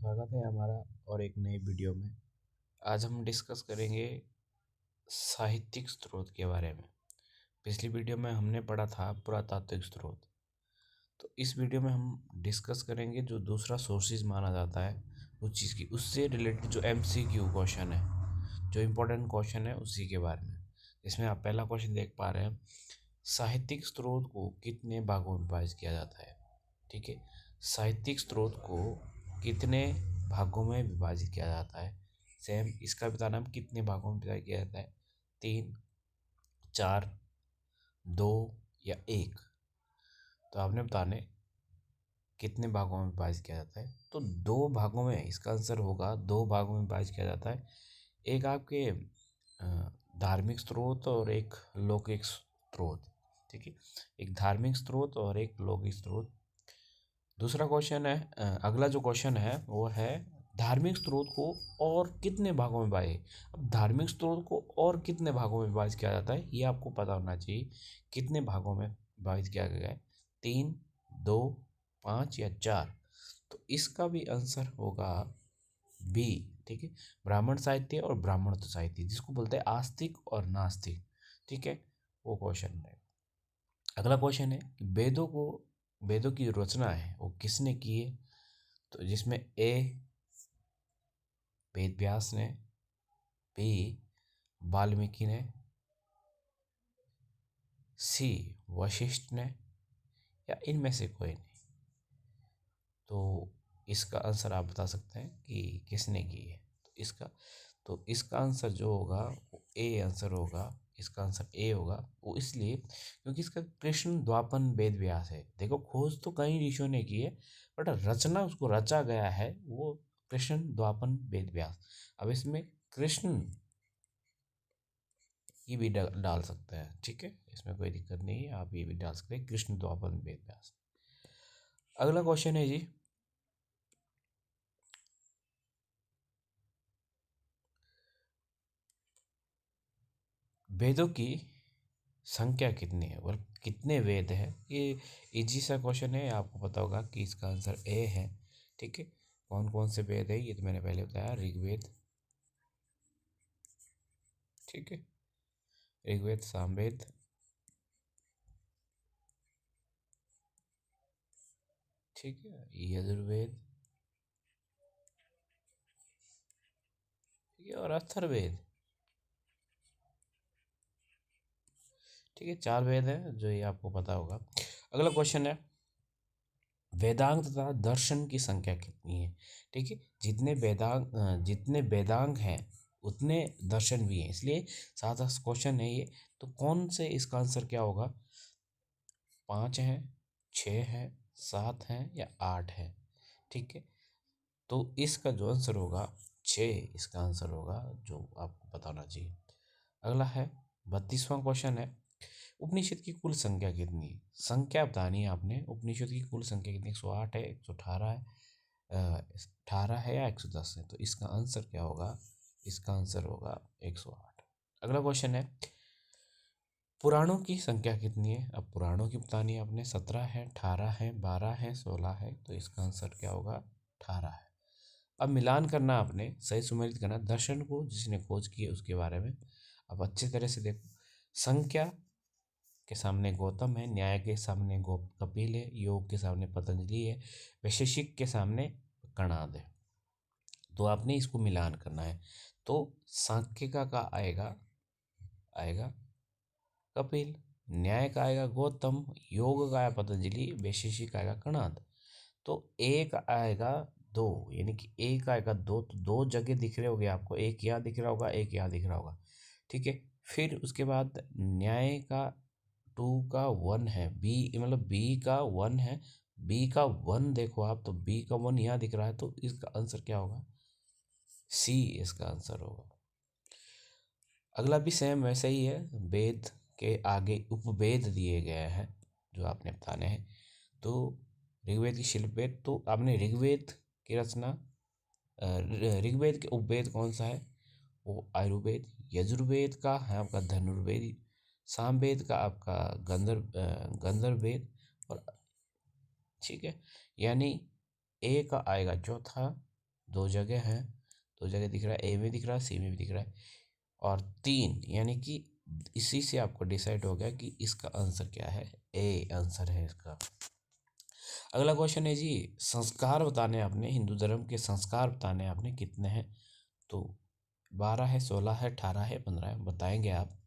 स्वागत है हमारा और एक नए वीडियो में। आज हम डिस्कस करेंगे साहित्यिक स्रोत के बारे में। पिछली वीडियो में हमने पढ़ा था पुरातात्विक स्रोत। तो इस वीडियो में हम डिस्कस करेंगे जो दूसरा सोर्सेज माना जाता है उस चीज़ की, उससे रिलेटेड जो MCQ क्वेश्चन है, जो इम्पोर्टेंट क्वेश्चन है उसी के बारे में। इसमें आप पहला क्वेश्चन देख पा रहे हैं, साहित्यिक स्रोत को कितने भागों में विभाजित किया जाता है। ठीक है, साहित्यिक स्रोत को कितने भागों में विभाजित किया जाता है। सेम इसका बताना हम कितने भागों में विभाजित किया जाता है, 3, 4, 2 या 1। तो आपने बताने कितने भागों में विभाजित किया जाता है। तो 2 भागों में इसका आंसर होगा, 2 भागों में विभाजित किया जाता है। एक आपके धार्मिक स्रोत और एक लौकिक स्रोत। ठीक है, एक धार्मिक स्रोत और एक लौकिक स्रोत। दूसरा क्वेश्चन है, अगला जो क्वेश्चन है वो है धार्मिक स्रोत को और कितने भागों में विभाजित। अब धार्मिक स्रोत को और कितने भागों में विभाजित किया जाता है ये आपको पता होना चाहिए। कितने भागों में विभाजित किया गया है, 3, 2, 5 या 4। तो इसका भी आंसर होगा बी। ठीक है, ब्राह्मण साहित्य और ब्राह्मण साहित्य, जिसको बोलते हैं आस्तिक और नास्तिक। ठीक है, वो क्वेश्चन है। अगला क्वेश्चन है कि वेदों की जो रचना है वो किसने की है। तो जिसमें ए वेद व्यास ने, बी वाल्मीकि ने, सी वशिष्ठ ने, या इनमें से कोई नहीं। तो इसका आंसर आप बता सकते हैं कि किसने की है। तो इसका आंसर जो होगा वो ए आंसर होगा। इसका आंसर ए होगा, वो इसलिए क्योंकि इसका कृष्ण द्वापन वेद व्यास है। देखो, खोज तो कई ऋषियों ने की है बट रचना उसको रचा गया है वो कृष्ण द्वापन वेद व्यास। अब इसमें कृष्ण ये भी डाल सकते हैं। ठीक है, इसमें कोई दिक्कत नहीं है, आप ये भी डाल सकते हैं, कृष्ण द्वापन वेद व्यास। अगला क्वेश्चन है जी, वेदों की संख्या कितनी है और कितने वेद है। ये इजी सा क्वेश्चन है, आपको पता होगा कि इसका आंसर ए है। ठीक है, कौन कौन से वेद है ये तो मैंने पहले बताया, ऋग्वेद, ठीक है, ऋग्वेद, सामवेद, ठीक है, यजुर्वेद, ठीक है, और अथर्ववेद। ठीक है, 4 वेद है जो ये आपको पता होगा। अगला क्वेश्चन है, वेदांग तथा दर्शन की संख्या कितनी है। ठीक है, जितने वेदांग हैं उतने दर्शन भी हैं, इसलिए 7 क्वेश्चन है ये। तो कौन से इसका आंसर क्या होगा, 5 है, 6 है, 7 है या 8 है। ठीक है, तो इसका जो आंसर होगा 6 इसका आंसर होगा, जो आपको पता होना चाहिए। अगला है 32वां क्वेश्चन है, उपनिषद की कुल संख्या कितनी है। संख्या बतानी है आपने, उपनिषद की कुल संख्या कितनी, 108 है, 118 है, 18 है या 110 है। तो इसका आंसर क्या होगा, इसका आंसर होगा 108। अगला क्वेश्चन है, पुराणों की संख्या कितनी है। अब पुराणों की बतानी है आपने, 17 है, 18 है, 12 है, 16 है। तो इसका आंसर क्या होगा, 18 है। अब मिलान करना आपने, सही सुमेलित करना, दर्शन को जिसने खोज की है उसके बारे में। अब अच्छी तरह से देखो, संख्या के सामने गौतम है, न्याय के सामने गो कपिल है, योग के सामने पतंजलि है, वैशेषिक के सामने कणाद है। तो आपने इसको मिलान करना है। तो सांख्यिका का आएगा आएगा कपिल, न्याय का आएगा गौतम, योग का आएगा पतंजलि, वैशेषिक आएगा कणाद। तो एक आएगा 2, यानी कि एक आएगा 2, तो 2 जगह दिख रहे होंगे आपको, एक यहाँ दिख रहा होगा, एक यहाँ दिख रहा होगा। ठीक है, फिर उसके बाद न्याय का 2 का 1 है, बी मतलब बी का 1 है, बी का 1 देखो आप, तो बी का 1 यहाँ दिख रहा है, तो इसका आंसर क्या होगा, सी इसका आंसर होगा। अगला भी सेम वैसे ही है, वेद के आगे उपवेद दिए गए हैं जो आपने बताने हैं। तो ऋग्वेद की शिल्पवेद, तो आपने ऋग्वेद की रचना, ऋग्वेद के उपवेद कौन सा है, वो आयुर्वेद। यजुर्वेद का है आपका धनुर्वेद, सामवेद का आपका गंधर्ववेद। और ठीक है, यानी ए का आएगा चौथा, दो जगह है, दो जगह दिख रहा है, ए में दिख रहा है, सी में भी दिख रहा है, और 3, यानी कि इसी से आपको डिसाइड हो गया कि इसका आंसर क्या है, ए आंसर है इसका। अगला क्वेश्चन है जी, संस्कार बताने आपने, हिंदू धर्म के संस्कार बताने आपने कितने हैं, तो 12 है, 16 है, 18 है, 15 है, बताएंगे आप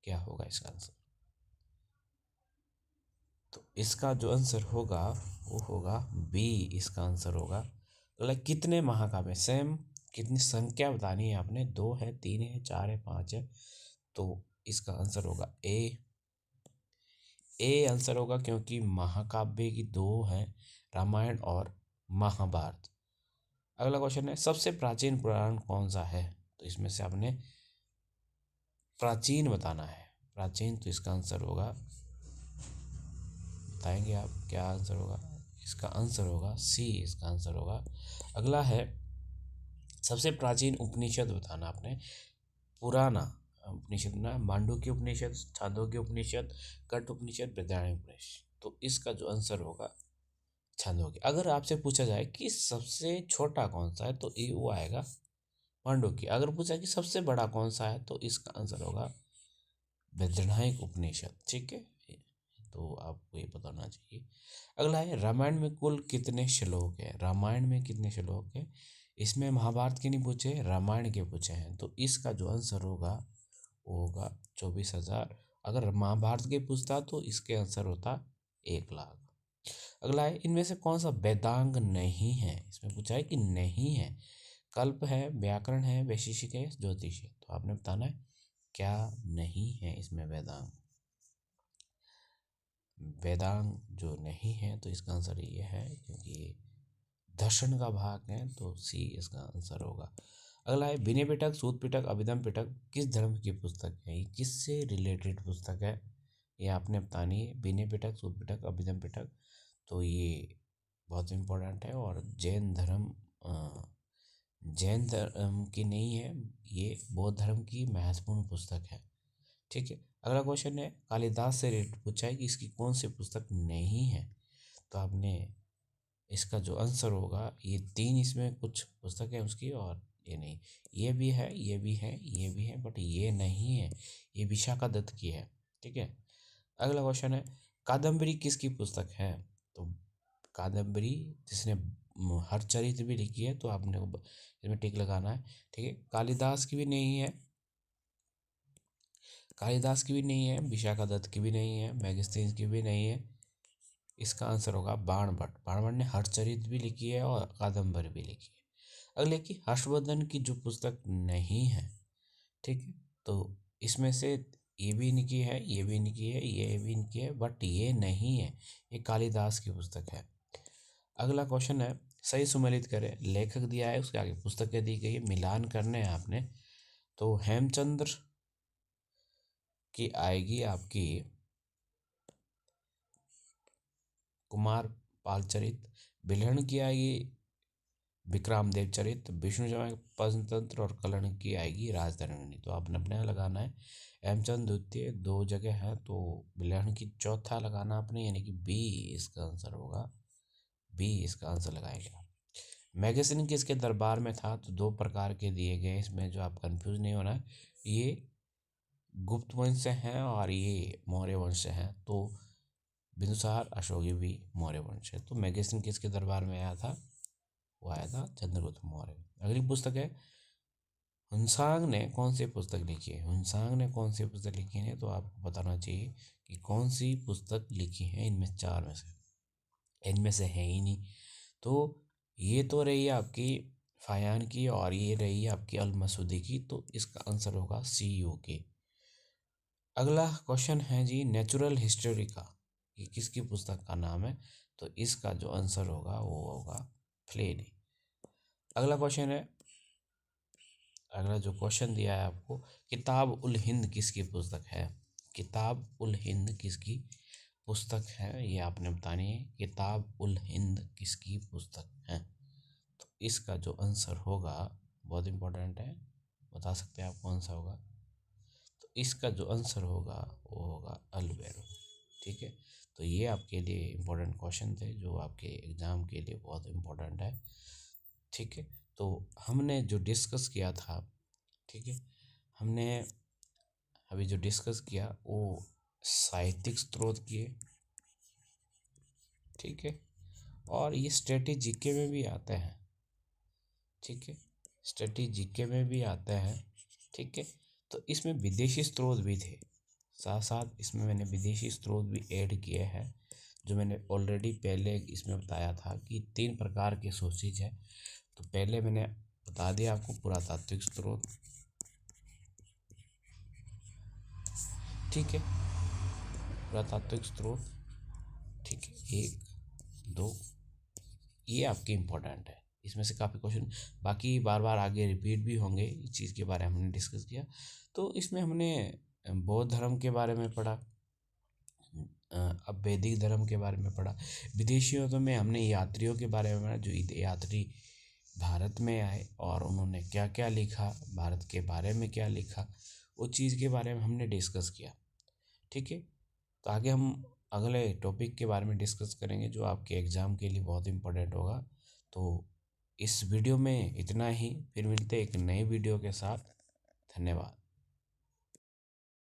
क्या होगा इसका आंसर। तो इसका जो आंसर होगा वो होगा बी, इसका आंसर होगा। तो कितने महाकाव्य, सेम कितनी संख्या बतानी है आपने, 2 है, 3 है, 4 है, 5 है, तो इसका आंसर होगा ए। ए आंसर होगा क्योंकि महाकाव्य की 2 हैं, रामायण और महाभारत। अगला क्वेश्चन है, सबसे प्राचीन पुराण कौन सा है, तो इसमें से आपने प्राचीन बताना है, प्राचीन, तो इसका आंसर होगा, बताएंगे आप क्या आंसर होगा, इसका आंसर होगा सी, इसका आंसर होगा। अगला है, सबसे प्राचीन उपनिषद बताना आपने, पुराना उपनिषद ना, मांडुक्य उपनिषद, छांदोग्य उपनिषद, कठ उपनिषद, बृहदारण्यक उपनिषद, तो इसका जो आंसर होगा छांदोग्य। अगर आपसे पूछा जाए कि सबसे छोटा कौन सा है, तो ये वो आएगा मांडुक्य। अगर पूछा कि सबसे बड़ा कौन सा है, तो इसका आंसर होगा बृहदारण्यक उपनिषद, ठीक है, तो आपको ये पता होना चाहिए। अगला है, रामायण में कुल कितने श्लोक है, रामायण में कितने श्लोक है, इसमें महाभारत के नहीं पूछे, रामायण के पूछे हैं, तो इसका जो आंसर होगा वो होगा 24,000। अगर महाभारत के पूछता तो इसके आंसर होता 1,00,000। अगला है, इनमें से कौन सा वेदांग नहीं है, इसमें पूछा है कि नहीं है, कल्प है, व्याकरण है, वैशेषिक है, ज्योतिष है, तो आपने बताना है क्या नहीं है इसमें वेदांग। वेदांग जो नहीं है, तो इसका आंसर ये है क्योंकि ये दर्शन का भाग है, तो सी इसका आंसर होगा। अगला है, विनय पिटक, सूत पिटक, अभिधम पिटक किस धर्म की पुस्तक है, ये किससे रिलेटेड पुस्तक है, ये आपने बतानी है। विनय पिटक, सूत पिटक, अभिधम पिटक, तो ये बहुत इम्पोर्टेंट है, और जैन धर्म की नहीं है, ये बौद्ध धर्म की महत्वपूर्ण पुस्तक है, ठीक है। अगला क्वेश्चन है, कालिदास से रिलेटेड पूछा है कि इसकी कौन सी पुस्तक नहीं है, तो आपने इसका जो आंसर होगा, ये 3 इसमें कुछ पुस्तक है उसकी, और ये नहीं, ये भी है, ये भी है, ये भी है, बट ये नहीं है, ये विशाखा दत्त की है, ठीक है। अगला क्वेश्चन है, कादम्बरी किसकी पुस्तक है, तो कादम्बरी जिसने हरचरित भी लिखी है, तो आपने इसमें टिक लगाना है, ठीक है। कालिदास की भी नहीं है, कालिदास की भी नहीं है, विशाखा दत्त की भी नहीं है, मैगस्तीन की भी नहीं है, इसका आंसर होगा बाणभट्ट। बाणभट्ट ने हरचरित भी लिखी है और कादम्बरी भी लिखी है। अगले की, हर्षवर्धन की जो पुस्तक नहीं है, ठीक है, तो इसमें से ये भी इनकी है, ये भी इनकी है, ये भी इनकी है, बट ये नहीं है, ये कालिदास की पुस्तक है। अगला क्वेश्चन है, सही सुमेलित करें, लेखक दिया है, उसके आगे पुस्तकें दी गई है, मिलान करने हैं आपने, तो हेमचंद्र की आएगी आपकी कुमार पालचरित, बिल्हण की आएगी विक्रमदेव चरित, विष्णु जमा पंचतंत्र, और कर्ण की आएगी राजधरणी, तो आपने अपने यहाँ लगाना है। हेमचंद द्वितीय 2 जगह है, तो बिल्हण की चौथा लगाना आपने, यानी कि बी इसका आंसर होगा, बी इसका आंसर लगाएगा। मैगजीन किसके दरबार में था, तो 2 प्रकार के दिए गए, इसमें जो आप कंफ्यूज नहीं होना है, ये गुप्त वंश से हैं और ये मौर्य वंश से हैं, तो बिंदुसार अशोक भी मौर्य वंश है। तो मैगजीन किसके दरबार में आया था, वो आया था चंद्रगुप्त मौर्य। अगली पुस्तक है, हुनसांग ने कौन सी पुस्तक लिखी है, हुनसांग ने कौन सी पुस्तक लिखी है, तो आपको बताना चाहिए कि कौन सी पुस्तक लिखी है इनमें 4 में से, इनमें से है ही नहीं, तो ये तो रही आपकी फायान की, और ये रही आपकी अल मसूदी की, तो इसका आंसर होगा सी यू के। अगला क्वेश्चन है जी, नेचुरल हिस्ट्री का, ये किसकी पुस्तक का नाम है, तो इसका जो आंसर होगा वो होगा फ्लेनी। अगला क्वेश्चन है, अगला जो क्वेश्चन दिया है आपको, किताब उल हिंद किसकी पुस्तक है, किताब उल हिंद किसकी पुस्तक है, ये आपने बतानी है, किताब उल हिंद किसकी पुस्तक है, तो इसका जो आंसर होगा बहुत इम्पोर्टेंट है, बता सकते हैं आप कौन सा होगा, तो इसका जो आंसर होगा वो होगा अलबेरो, ठीक है। तो ये आपके लिए इम्पोर्टेंट क्वेश्चन थे, जो आपके एग्ज़ाम के लिए बहुत इम्पोर्टेंट है, ठीक है। तो हमने जो डिस्कस किया था, ठीक है, हमने अभी जो डिस्कस किया वो साहित्यिक स्रोत किए, ठीक है, और ये स्ट्रेटेजी जीके में भी आते हैं, ठीक है, स्ट्रेटेजी जीके में भी आता है, ठीक है। तो इसमें विदेशी स्रोत भी थे, साथ साथ इसमें मैंने विदेशी स्रोत भी ऐड किए हैं, जो मैंने ऑलरेडी पहले इसमें बताया था कि 3 प्रकार के सोर्सेज है। तो पहले मैंने बता दिया आपको पुरातात्विक स्रोत, ठीक है, पुरातात्विक स्रोत, ठीक है, 1 2, ये आपके इम्पोर्टेंट है, इसमें से काफ़ी क्वेश्चन बाकी बार बार आगे रिपीट भी होंगे, इस चीज़ के बारे में हमने डिस्कस किया। तो इसमें हमने बौद्ध धर्म के बारे में पढ़ा, अब वैदिक धर्म के बारे में पढ़ा, विदेशियों तो में हमने यात्रियों के बारे में पढ़ा, जो यात्री भारत में आए और उन्होंने क्या क्या लिखा, भारत के बारे में क्या लिखा, उस चीज़ के बारे में हमने डिस्कस किया, ठीक है। तो आगे हम अगले टॉपिक के बारे में डिस्कस करेंगे, जो आपके एग्ज़ाम के लिए बहुत इम्पोर्टेंट होगा। तो इस वीडियो में इतना ही, फिर मिलते हैं एक नए वीडियो के साथ। धन्यवाद।